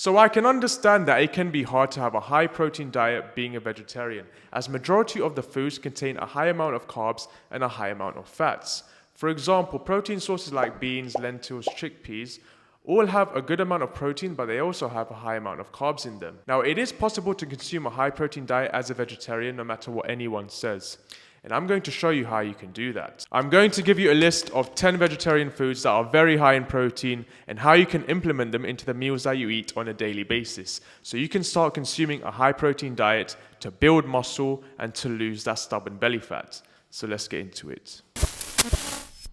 So I can understand that it can be hard to have a high protein diet being a vegetarian, as majority of the foods contain a high amount of carbs and a high amount of fats. For example, protein sources like beans, lentils, chickpeas all have a good amount of protein, but they also have a high amount of carbs in them. Now, it is possible to consume a high protein diet as a vegetarian no matter what anyone says. And I'm going to show you how you can do that. I'm going to give you a list of 10 vegetarian foods that are very high in protein and how you can implement them into the meals that you eat on a daily basis. So you can start consuming a high protein diet to build muscle and to lose that stubborn belly fat. So let's get into it.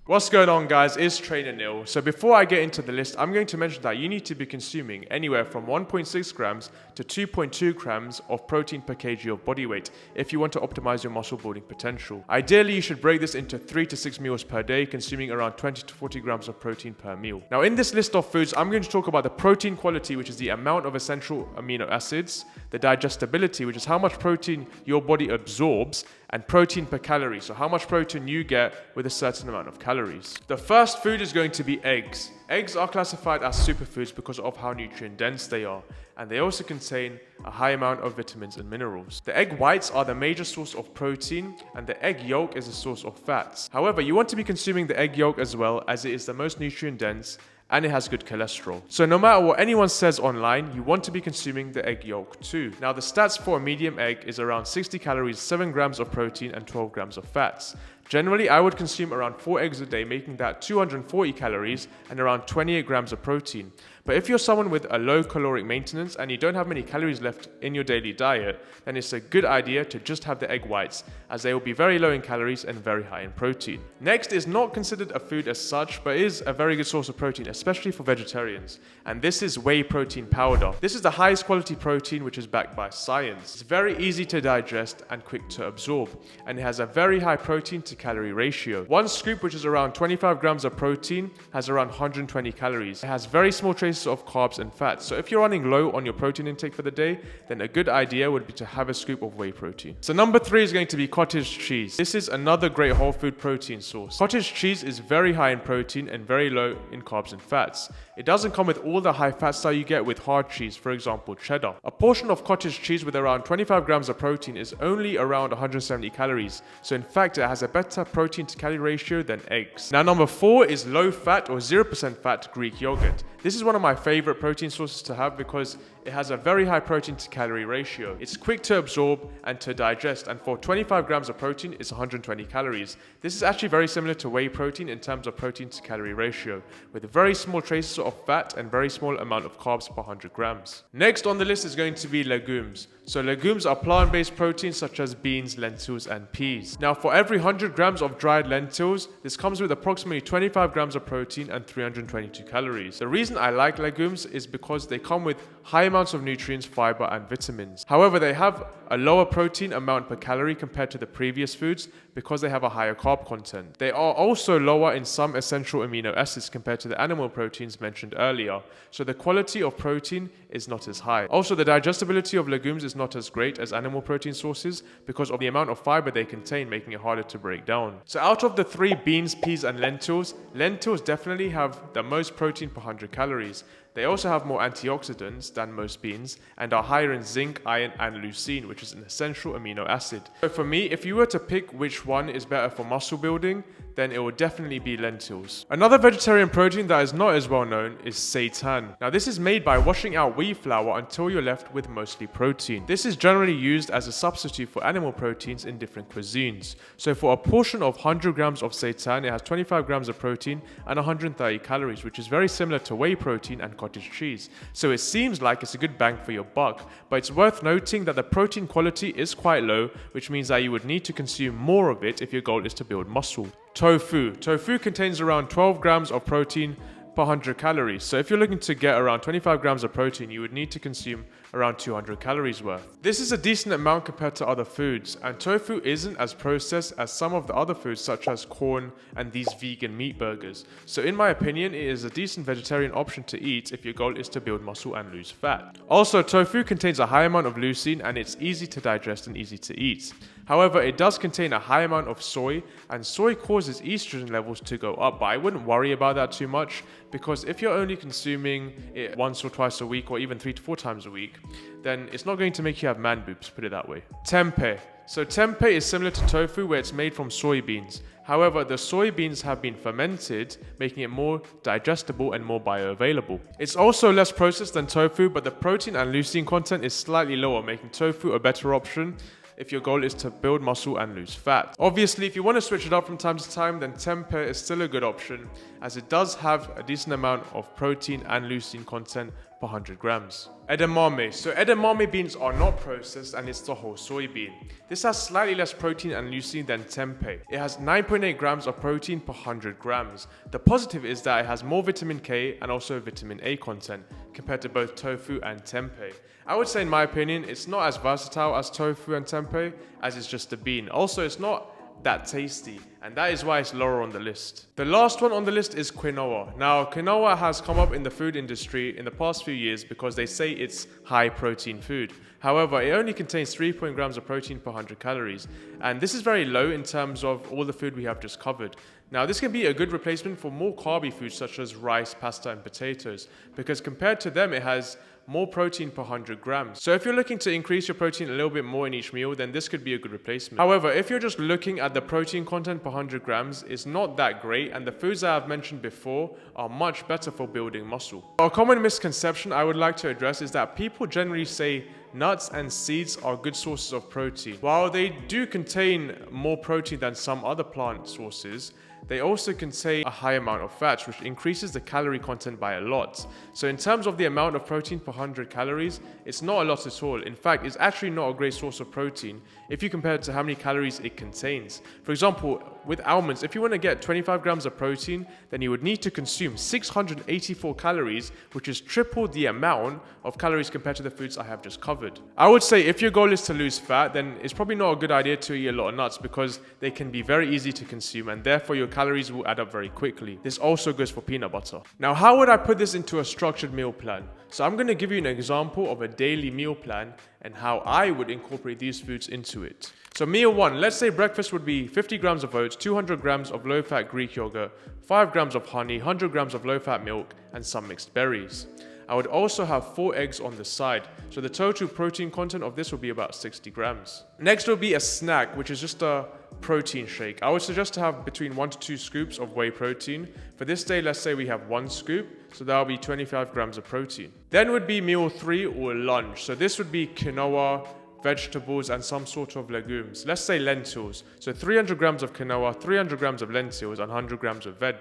What's going on, guys? It's TrainerNeal. So before I get into the list, I'm going to mention that you need to be consuming anywhere from 1.6 grams to 2.2 grams of protein per kg of body weight if you want to optimize your muscle building potential. Ideally, you should break this into 3 to 6 meals per day, consuming around 20 to 40 grams of protein per meal. Now, in this list of foods, I'm going to talk about the protein quality, which is the amount of essential amino acids, the digestibility, which is how much protein your body absorbs, and protein per calorie, so how much protein you get with a certain amount of calories. The first food is going to be eggs. Eggs are classified as superfoods because of how nutrient dense they are, and they also contain a high amount of vitamins and minerals. The egg whites are the major source of protein, and the egg yolk is a source of fats. However, you want to be consuming the egg yolk as well, as it is the most nutrient dense and it has good cholesterol. So no matter what anyone says online, you want to be consuming the egg yolk too. Now, the stats for a medium egg is around 60 calories, 7 grams of protein and 12 grams of fats. Generally, I would consume around 4 eggs a day, making that 240 calories and around 28 grams of protein. But if you're someone with a low caloric maintenance and you don't have many calories left in your daily diet, then it's a good idea to just have the egg whites, as they will be very low in calories and very high in protein. Next is not considered a food as such, but is a very good source of protein, especially for vegetarians. And this is whey protein powder. This is the highest quality protein, which is backed by science. It's very easy to digest and quick to absorb, and it has a very high protein to calorie ratio. One scoop, which is around 25 grams of protein, has around 120 calories. It has very small traces of carbs and fats. So if you're running low on your protein intake for the day, then a good idea would be to have a scoop of whey protein. So number 3 is going to be cottage cheese. This is another great whole food protein source. Cottage cheese is very high in protein and very low in carbs and fats. It doesn't come with all the high fats that you get with hard cheese, for example cheddar. A portion of cottage cheese with around 25 grams of protein is only around 170 calories. So in fact, it has a better protein to calorie ratio than eggs. Now number 4 is low fat or 0% fat Greek yogurt. This is one of my favorite protein sources to have because it has a very high protein to calorie ratio. It's quick to absorb and to digest, and for 25 grams of protein, it's 120 calories. This is actually very similar to whey protein in terms of protein to calorie ratio, with very small traces of fat and very small amount of carbs per 100 grams. Next on the list is going to be legumes. So legumes are plant-based proteins such as beans, lentils, and peas. Now for every 100 grams of dried lentils, this comes with approximately 25 grams of protein and 322 calories. The reason I like legumes is because they come with high amounts of nutrients, fiber, and vitamins. However, they have a lower protein amount per calorie compared to the previous foods because they have a higher carb content. They are also lower in some essential amino acids compared to the animal proteins mentioned earlier, so the quality of protein is not as high. Also, the digestibility of legumes is not as great as animal protein sources because of the amount of fiber they contain, making it harder to break down. So out of the 3, beans, peas, and lentils definitely have the most protein per 100 calories. They also have more antioxidants than most beans and are higher in zinc, iron, and leucine, which is an essential amino acid. So for me, if you were to pick which one is better for muscle building, then it would definitely be lentils. Another vegetarian protein that is not as well known is seitan. Now this is made by washing out wheat flour until you're left with mostly protein. This is generally used as a substitute for animal proteins in different cuisines. So for a portion of 100 grams of seitan, it has 25 grams of protein and 130 calories, which is very similar to whey protein and cottage cheese. So it seems like it's a good bang for your buck, but it's worth noting that the protein quality is quite low, which means that you would need to consume more of it if your goal is to build muscle. Tofu. Tofu contains around 12 grams of protein per 100 calories. So if you're looking to get around 25 grams of protein, you would need to consume around 200 calories worth. This is a decent amount compared to other foods, and tofu isn't as processed as some of the other foods such as corn and these vegan meat burgers. So in my opinion, it is a decent vegetarian option to eat if your goal is to build muscle and lose fat. Also, tofu contains a high amount of leucine and it's easy to digest and easy to eat. However, it does contain a high amount of soy, and soy causes estrogen levels to go up, but I wouldn't worry about that too much, because if you're only consuming it once or twice a week, or even 3 to 4 times a week, then it's not going to make you have man boobs, put it that way. Tempeh. So tempeh is similar to tofu, where it's made from soybeans. However, the soybeans have been fermented, making it more digestible and more bioavailable. It's also less processed than tofu, but the protein and leucine content is slightly lower, making tofu a better option if your goal is to build muscle and lose fat. Obviously, if you want to switch it up from time to time, then tempeh is still a good option, as it does have a decent amount of protein and leucine content per 100 grams. Edamame. So edamame beans are not processed, and it's the whole soybean. This has slightly less protein and leucine than tempeh. It has 9.8 grams of protein per 100 grams. The positive is that it has more vitamin K and also vitamin A content compared to both tofu and tempeh. I would say, in my opinion, it's not as versatile as tofu and tempeh, as it's just a bean. Also, it's not that tasty, and that is why it's lower on the list. The last one on the list is quinoa. Now, quinoa has come up in the food industry in the past few years because they say it's high protein food. However, it only contains 3 grams of protein per 100 calories, and this is very low in terms of all the food we have just covered. Now, this can be a good replacement for more carby foods such as rice, pasta, and potatoes, because compared to them, it has more protein per 100 grams. So if you're looking to increase your protein a little bit more in each meal, then this could be a good replacement. However, if you're just looking at the protein content per 100 grams, it's not that great, and the foods that I've mentioned before are much better for building muscle. A common misconception I would like to address is that people generally say nuts and seeds are good sources of protein. While they do contain more protein than some other plant sources, they also contain a high amount of fats, which increases the calorie content by a lot. So in terms of the amount of protein per 100 calories, it's not a lot at all. In fact, it's actually not a great source of protein if you compare it to how many calories it contains. For example, with almonds, if you want to get 25 grams of protein, then you would need to consume 684 calories, which is triple the amount of calories compared to the foods I have just covered. I would say if your goal is to lose fat, then it's probably not a good idea to eat a lot of nuts, because they can be very easy to consume, and therefore your calories will add up very quickly. This also goes for peanut butter. Now, how would I put this into a structured meal plan? So I'm going to give you an example of a daily meal plan and how I would incorporate these foods into it. So meal 1, let's say breakfast would be 50 grams of oats, 200 grams of low-fat Greek yogurt, 5 grams of honey, 100 grams of low-fat milk, and some mixed berries. I would also have 4 eggs on the side, so the total protein content of this will be about 60 grams. Next will be a snack, which is just a protein shake. I would suggest to have between 1 to 2 scoops of whey protein. For this day, let's say we have 1 scoop, so that will be 25 grams of protein. Then would be meal 3 or lunch. So this would be quinoa, vegetables, and some sort of legumes. Let's say lentils. So 300 grams of quinoa, 300 grams of lentils, and 100 grams of veg.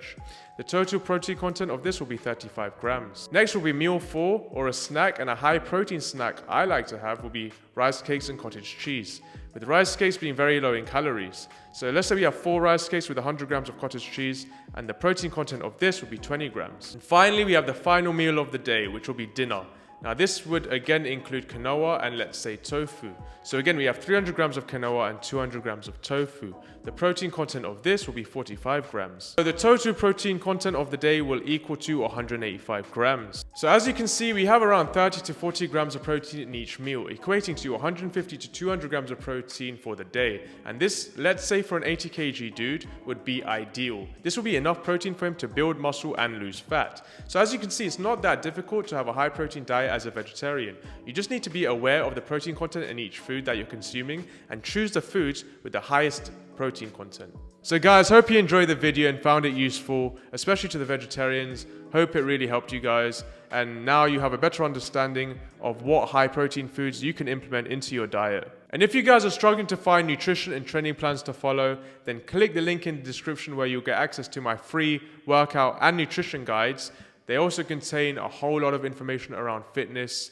The total protein content of this will be 35 grams. Next will be meal 4, or a snack, and a high protein snack I like to have will be rice cakes and cottage cheese, with rice cakes being very low in calories. So let's say we have 4 rice cakes with 100 grams of cottage cheese, and the protein content of this will be 20 grams. And finally, we have the final meal of the day, which will be dinner. Now this would again include quinoa and, let's say, tofu. So again, we have 300 grams of quinoa and 200 grams of tofu. The protein content of this will be 45 grams. So the total protein content of the day will equal to 185 grams. So as you can see, we have around 30 to 40 grams of protein in each meal, equating to 150 to 200 grams of protein for the day. And this, let's say for an 80 kg dude, would be ideal. This will be enough protein for him to build muscle and lose fat. So as you can see, it's not that difficult to have a high protein diet as a vegetarian. You just need to be aware of the protein content in each food that you're consuming and choose the foods with the highest protein content. So guys, hope you enjoyed the video and found it useful, especially to the vegetarians. Hope it really helped you guys, and now you have a better understanding of what high protein foods you can implement into your diet. And if you guys are struggling to find nutrition and training plans to follow, then click the link in the description where you'll get access to my free workout and nutrition guides. They also contain a whole lot of information around fitness,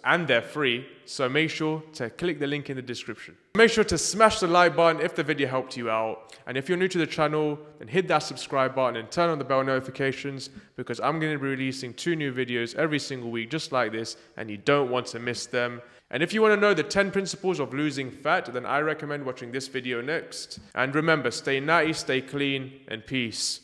and they're free, so make sure to click the link in the description. Make sure to smash the like button if the video helped you out, and if you're new to the channel, then hit that subscribe button and turn on the bell notifications, because I'm going to be releasing 2 new videos every single week just like this, and you don't want to miss them. And if you want to know the 10 principles of losing fat, then I recommend watching this video next. And remember, stay natty, stay clean, and peace.